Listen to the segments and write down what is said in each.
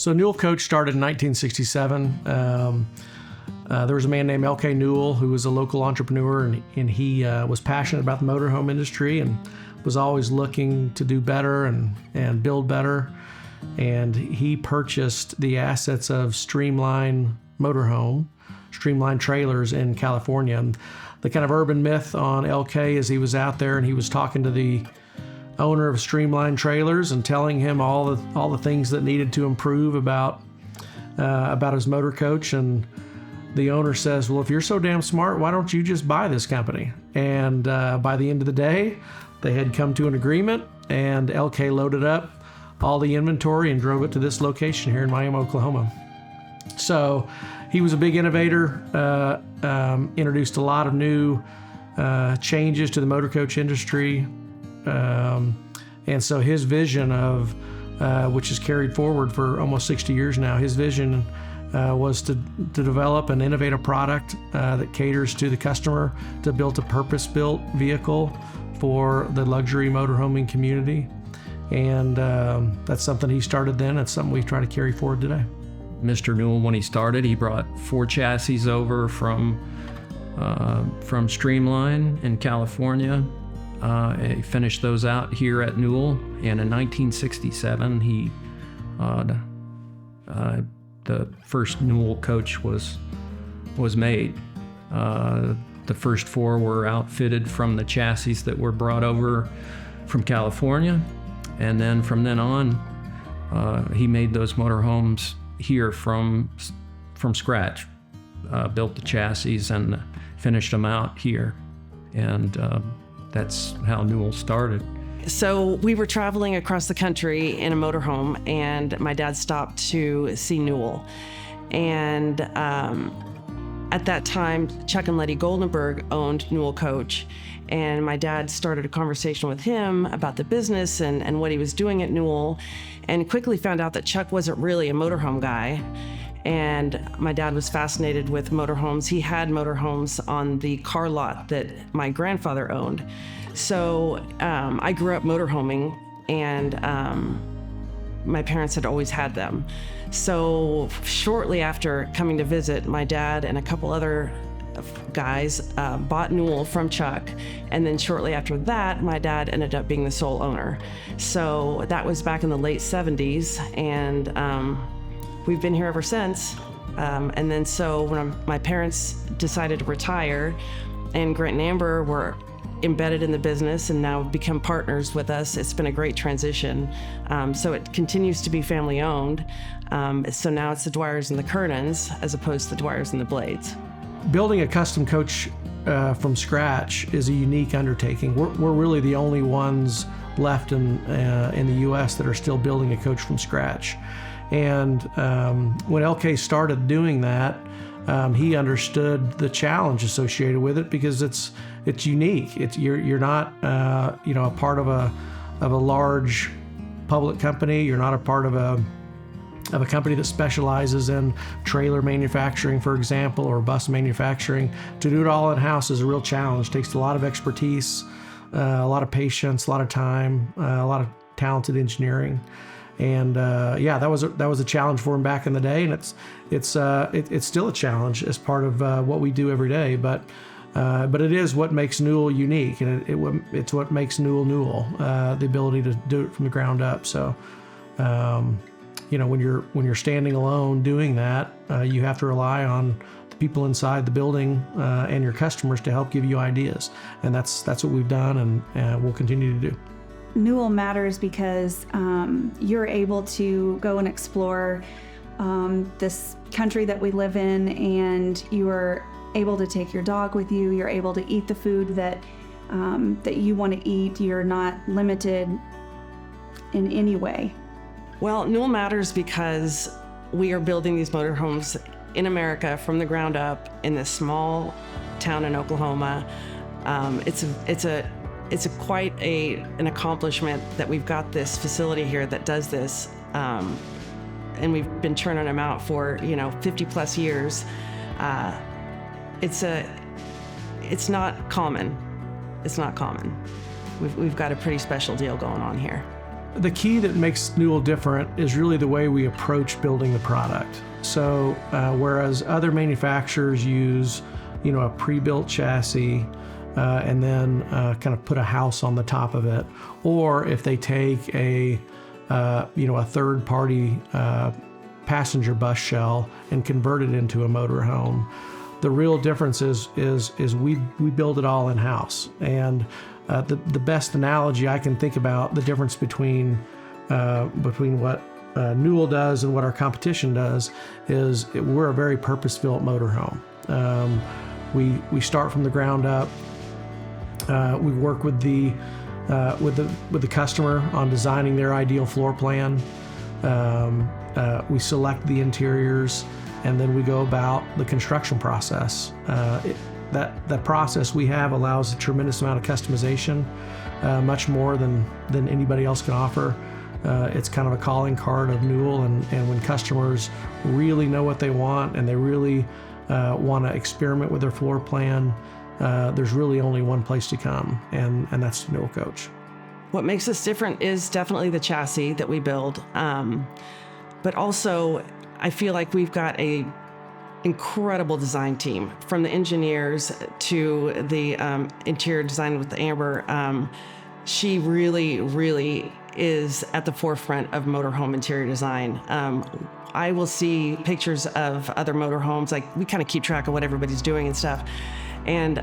So Newell Coach started in 1967. There was a man named L.K. Newell who was a local entrepreneur, and he was passionate about the motorhome industry and was always looking to do better and build better. And he purchased the assets of Streamline Trailers in California. And the kind of urban myth on LK is he was out there and he was talking to the owner of Streamline Trailers and telling him all the things that needed to improve about his motor coach. And the owner says, well, if you're so damn smart, why don't you just buy this company? And by the end of the day, they had come to an agreement, and LK loaded up all the inventory and drove it to this location here in Miami, Oklahoma. So he was a big innovator, introduced a lot of new changes to the motor coach industry. And so his vision of, which is carried forward for almost 60 years now, his vision was to develop and innovate a product that caters to the customer, to build a purpose-built vehicle for the luxury motorhoming community. And that's something he started then. It's something we try to carry forward today. Mr. Newell, when he started, he brought 4 chassis over from Streamline in California. He finished those out here at Newell, and in 1967, the first Newell coach was made. The first 4 were outfitted from the chassis that were brought over from California, and then from then on, he made those motorhomes here from scratch, built the chassis and finished them out here, and that's how Newell started. So we were traveling across the country in a motorhome, and my dad stopped to see Newell. And at that time, Chuck and Letty Goldenberg owned Newell Coach, and my dad started a conversation with him about the business and what he was doing at Newell, and quickly found out that Chuck wasn't really a motorhome guy. And my dad was fascinated with motorhomes. He had motorhomes on the car lot that my grandfather owned. So I grew up motorhoming, and my parents had always had them. So shortly after coming to visit, my dad and a couple other guys bought Newell from Chuck, and then shortly after that, my dad ended up being the sole owner. So that was back in the late 70s, and we've been here ever since. And then so when my parents decided to retire, and Grant and Amber were embedded in the business and now become partners with us, it's been a great transition. So it continues to be family owned. So now it's the Dwyers and the Kernans as opposed to the Dwyers and the Blades. Building a custom coach from scratch is a unique undertaking. We're really the only ones left in the U.S. that are still building a coach from scratch. And when LK started doing that, he understood the challenge associated with it because it's unique. You're not a part of a large public company. You're not a part of a company that specializes in trailer manufacturing, for example, or bus manufacturing. To do it all in-house is a real challenge. It takes a lot of expertise, a lot of patience, a lot of time, a lot of talented engineering. And that was a challenge for him back in the day, and it's still a challenge as part of what we do every day. But it is what makes Newell unique, and it's what makes Newell, the ability to do it from the ground up. So, when you're standing alone doing that, you have to rely on the people inside the building and your customers to help give you ideas, and that's what we've done, and we'll continue to do. Newell matters because you're able to go and explore this country that we live in, and you are able to take your dog with you. You're able to eat the food that you want to eat. You're not limited in any way. Well, Newell matters because we are building these motorhomes in America from the ground up in this small town in Oklahoma. It's quite an accomplishment that we've got this facility here that does this, and we've been churning them out for 50 plus years. It's not common. It's not common. We've got a pretty special deal going on here. The key that makes Newell different is really the way we approach building the product. So whereas other manufacturers use, a pre-built chassis and then kind of put a house on the top of it, or if they take a third-party passenger bus shell and convert it into a motorhome, the real difference is we build it all in-house. And the best analogy I can think about the difference between what Newell does and what our competition does is we're a very purpose-built motorhome. We start from the ground up. We work with the customer on designing their ideal floor plan. We select the interiors, and then we go about the construction process. That process we have allows a tremendous amount of customization, much more than anybody else can offer. It's kind of a calling card of Newell, and when customers really know what they want and they really want to experiment with their floor plan, there's really only one place to come, and that's Newell Coach. What makes us different is definitely the chassis that we build, but also I feel like we've got a incredible design team, from the engineers to the interior design with Amber. She really is at the forefront of motorhome interior design. I will see pictures of other motorhomes, like we kind of keep track of what everybody's doing and stuff. And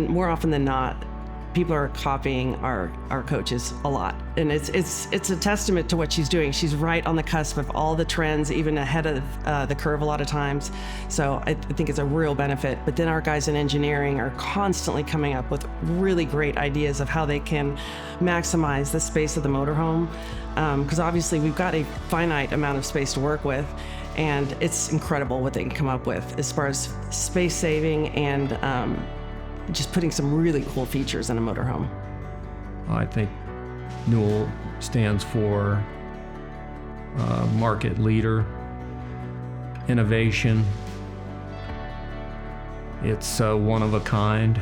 more often than not, people are copying our coaches a lot. And it's a testament to what she's doing. She's right on the cusp of all the trends, even ahead of the curve a lot of times. So I think it's a real benefit. But then our guys in engineering are constantly coming up with really great ideas of how they can maximize the space of the motorhome. Because obviously we've got a finite amount of space to work with. And it's incredible what they can come up with as far as space saving and just putting some really cool features in a motorhome. I think Newell stands for market leader, innovation. It's one of a kind.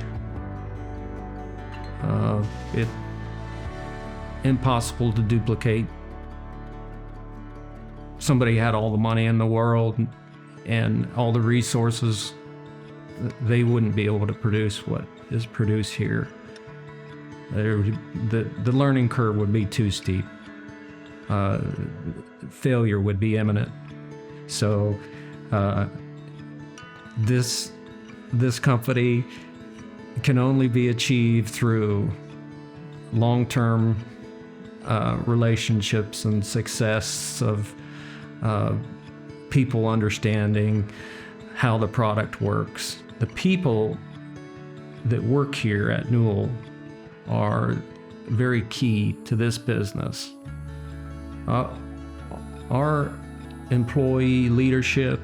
It's impossible to duplicate. Somebody had all the money in the world and all the resources, they wouldn't be able to produce what is produced here. The learning curve would be too steep. Failure would be imminent. So this company can only be achieved through long-term relationships and success of people understanding how the product works. The people that work here at Newell are very key to this business. Our employee leadership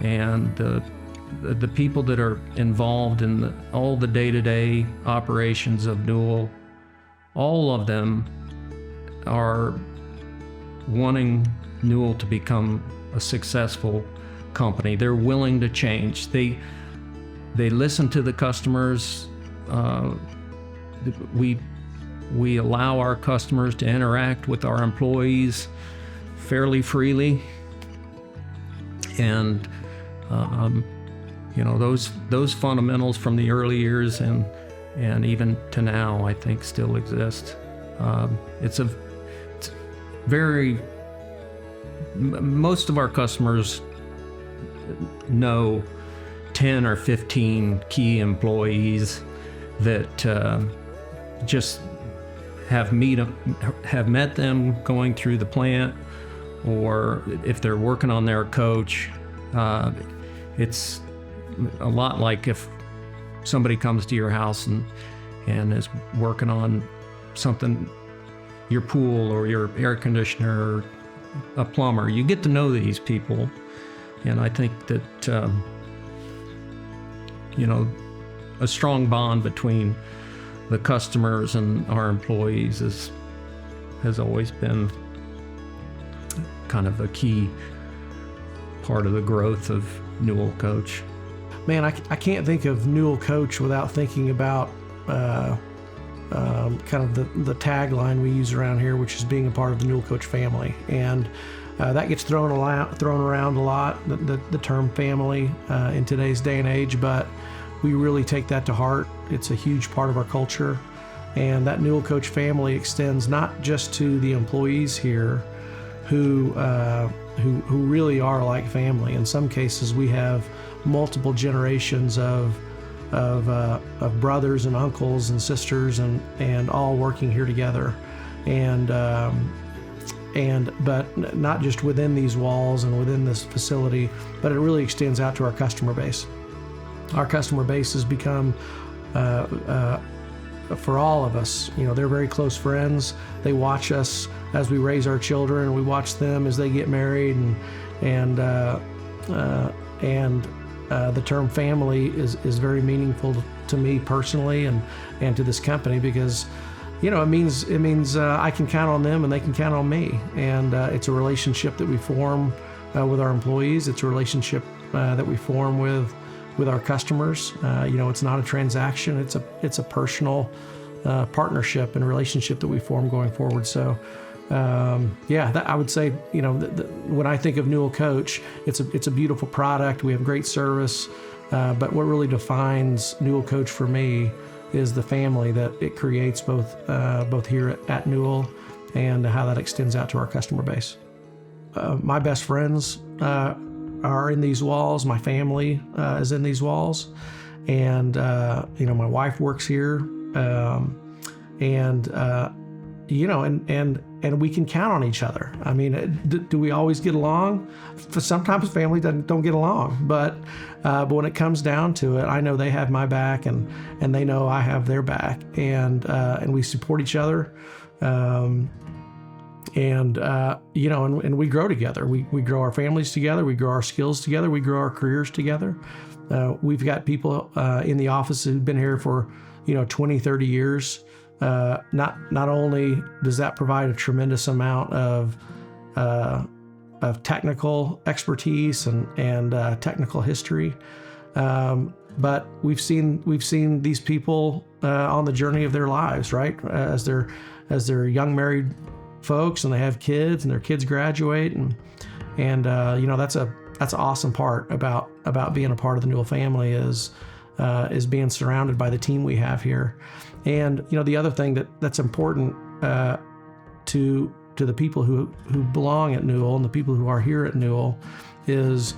and the people that are involved in all the day-to-day operations of Newell, all of them are wanting Newell to become a successful company. They're willing to change. They listen to the customers. We allow our customers to interact with our employees fairly freely, and those fundamentals from the early years and even to now, I think, still exist. Most of our customers know 10 or 15 key employees that just have met them going through the plant, or if they're working on their coach. It's a lot like if somebody comes to your house and is working on something, your pool or your air conditioner, or a plumber. You get to know these people, and I think that a strong bond between the customers and our employees has always been kind of a key part of the growth of Newell Coach. Man, I can't think of Newell Coach without thinking about kind of the tagline we use around here, which is being a part of the Newell Coach family. And that gets thrown around a lot, the term family in today's day and age, but we really take that to heart. It's a huge part of our culture. And that Newell Coach family extends not just to the employees here who really are like family. In some cases, we have multiple generations of brothers and uncles and sisters and all working here together. But not just within these walls and within this facility, but it really extends out to our customer base. Our customer base has become, for all of us, they're very close friends. They watch us as we raise our children. We watch them as they get married, and the term family is very meaningful to me personally and to this company, because it means I can count on them and they can count on me, and it's a relationship that we form with our employees. It's a relationship that we form with our customers. It's not a transaction. It's a personal partnership and relationship that we form going forward. So I would say, when I think of Newell Coach, it's a beautiful product. We have great service, but what really defines Newell Coach for me is the family that it creates, both here at Newell and how that extends out to our customer base. My best friends are in these walls. My family is in these walls, and my wife works here, and we can count on each other. I mean, do we always get along? Sometimes family don't get along, but when it comes down to it, I know they have my back, and they know I have their back, and we support each other. And we grow together. We grow our families together. We grow our skills together. We grow our careers together. We've got people in the office who've been here for 20, 30 years. Not only does that provide a tremendous amount of technical expertise and technical history, but we've seen these people on the journey of their lives, right? As they're young married folks, and they have kids, and their kids graduate, and that's an awesome part about being a part of the Newell family is being surrounded by the team we have here. And the other thing that's important to the people who belong at Newell and the people who are here at Newell is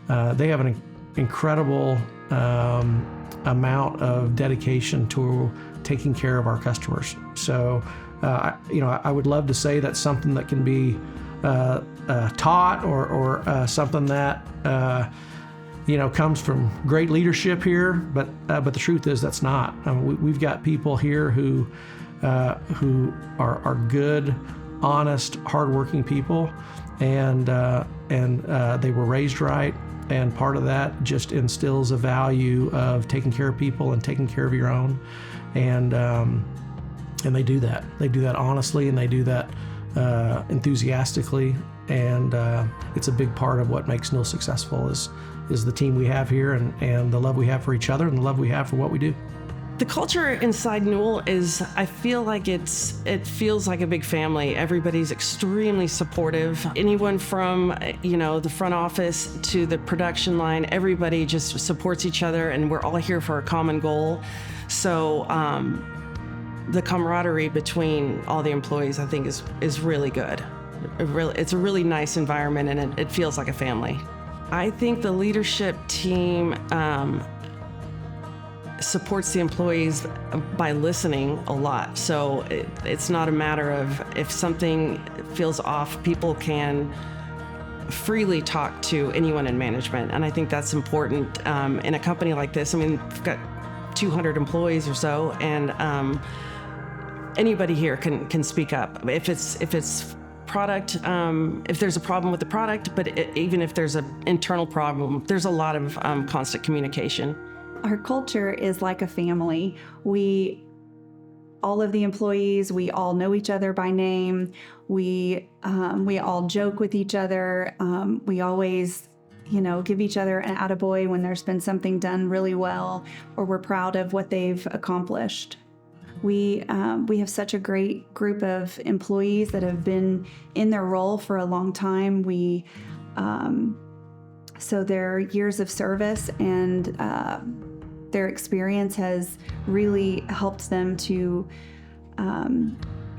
they have an incredible amount of dedication to taking care of our customers. So I would love to say that's something that can be taught or something that comes from great leadership here, but the truth is that's not. We've got people here who are good, honest, hardworking people, and they were raised right, and part of that just instills a value of taking care of people and taking care of your own, and they do that. They do that honestly, and they do that enthusiastically, and it's a big part of what makes Newell successful is the team we have here, and the love we have for each other, and the love we have for what we do. The culture inside Newell I feel like it feels like a big family. Everybody's extremely supportive. Anyone from, the front office to the production line, everybody just supports each other, and we're all here for a common goal. So the camaraderie between all the employees, I think, is really good. It's a really nice environment, and it feels like a family. I think the leadership team supports the employees by listening a lot. So it's not a matter of if something feels off, people can freely talk to anyone in management. And I think that's important in a company like this. I mean, we've got 200 employees or so, and anybody here can speak up. If it's product, if there's a problem with the product, but even if there's an internal problem, there's a lot of constant communication. Our culture is like a family. All of the employees, we all know each other by name. We all joke with each other. We always, give each other an attaboy when there's been something done really well, or we're proud of what they've accomplished. We have such a great group of employees that have been in their role for a long time. So their years of service and their experience has really helped them to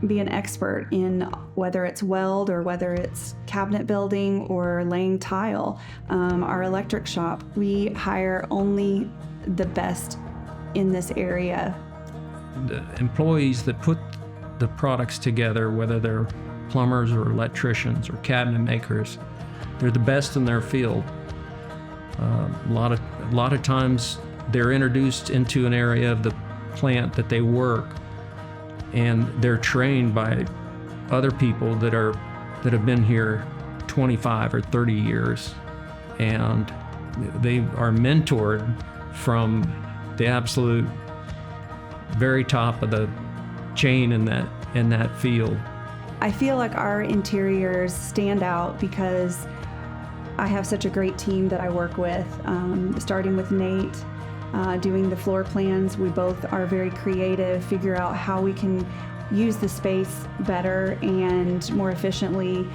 be an expert in whether it's weld or whether it's cabinet building or laying tile. Our electric shop, we hire only the best in this area. The employees that put the products together, whether they're plumbers or electricians or cabinet makers, they're the best in their field. A lot of times they're introduced into an area of the plant that they work, and they're trained by other people that have been here 25 or 30 years, and they are mentored from the absolute very top of the chain in that field. I feel like our interiors stand out because I have such a great team that I work with, starting with Nate, doing the floor plans. We both are very creative, figure out how we can use the space better and more efficiently,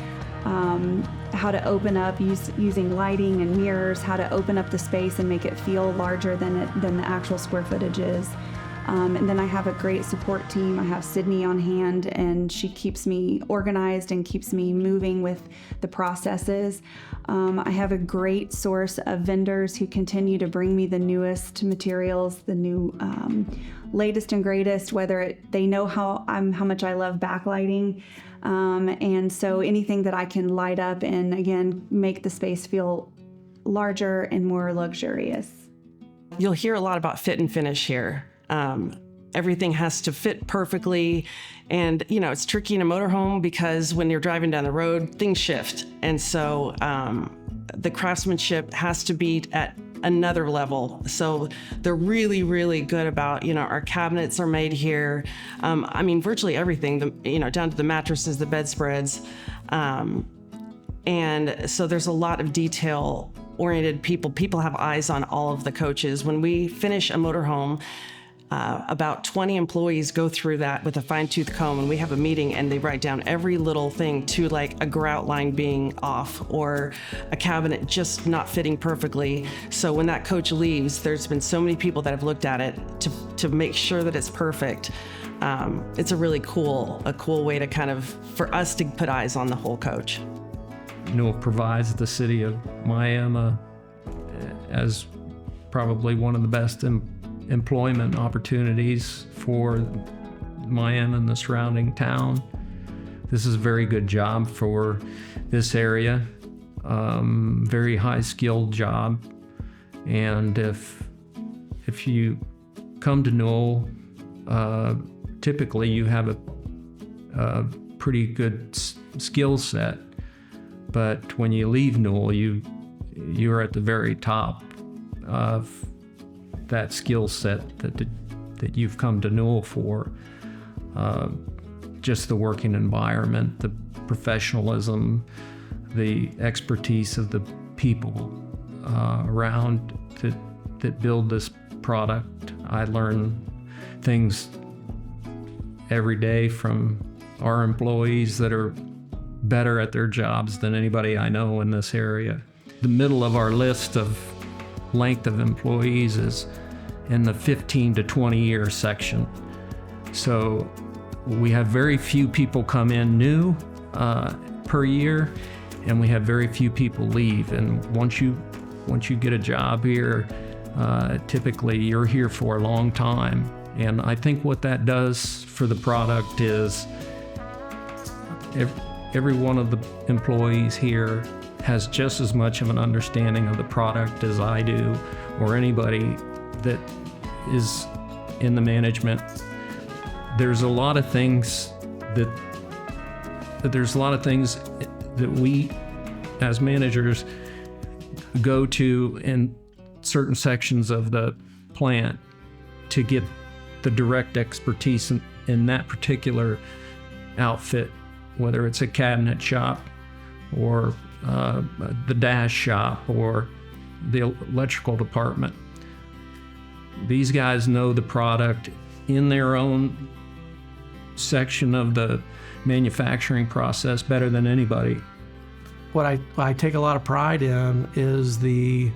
how to open up using lighting and mirrors, how to open up the space and make it feel larger than the actual square footage is. And then I have a great support team. I have Sydney on hand, and she keeps me organized and keeps me moving with the processes. I have a great source of vendors who continue to bring me the newest materials, the new latest and greatest, they know how much I love backlighting. And so anything that I can light up and, again, make the space feel larger and more luxurious. You'll hear a lot about fit and finish here. Everything has to fit perfectly. And, it's tricky in a motorhome because when you're driving down the road, things shift. And so the craftsmanship has to be at another level. So they're really, really good about, our cabinets are made here. Virtually everything, down to the mattresses, the bedspreads. And so there's a lot of detail-oriented people. People have eyes on all of the coaches. When we finish a motorhome, about 20 employees go through that with a fine-tooth comb, and we have a meeting and they write down every little thing, to like a grout line being off or a cabinet just not fitting perfectly. So when that coach leaves, there's been so many people that have looked at it to make sure that it's perfect. It's a really cool way to for us to put eyes on the whole coach. Newell provides the city of Miami as probably one of the best employment opportunities for Miami and the surrounding town. This is a very good job for this area, very high skilled job. And if you come to Newell, typically you have a pretty good skill set, but when you leave Newell, you're at the very top of that skill set that you've come to Newell for. Just the working environment, the professionalism, the expertise of the people around that build this product. I learn things every day from our employees that are better at their jobs than anybody I know in this area. The middle of our list of length of employees is in the 15 to 20 year section. So we have very few people come in new per year, and we have very few people leave. And once you get a job here, typically you're here for a long time. And I think what that does for the product is every one of the employees here has just as much of an understanding of the product as I do, or anybody that is in the management. There's a lot of things that we as managers go to in certain sections of the plant to get the direct expertise in that particular outfit, whether it's a cabinet shop or the dash shop or the electrical department. These guys know the product in their own section of the manufacturing process better than anybody. What I take a lot of pride in is the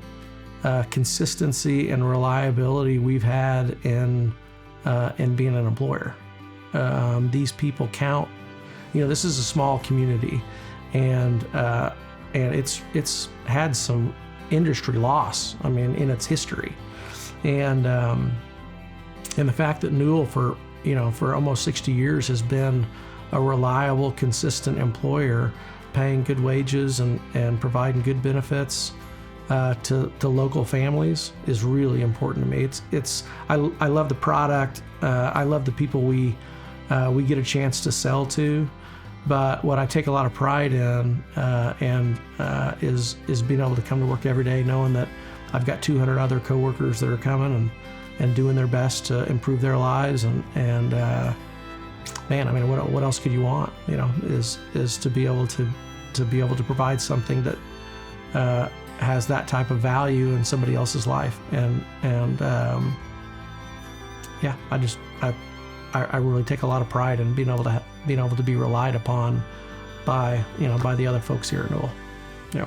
consistency and reliability we've had in being an employer. These people count. This is a small community, and it's had some industry loss. I mean, in its history, and the fact that Newell for almost 60 years has been a reliable, consistent employer, paying good wages and providing good benefits to local families is really important to me. I love the product. I love the people we get a chance to sell to. But what I take a lot of pride in is being able to come to work every day knowing that I've got 200 other coworkers that are coming and doing their best to improve their lives. And man, I mean, what else could you want? Is to be able to provide something that has that type of value in somebody else's life. And yeah, I really take a lot of pride in being able to be relied upon by the other folks here at Newell. Yeah.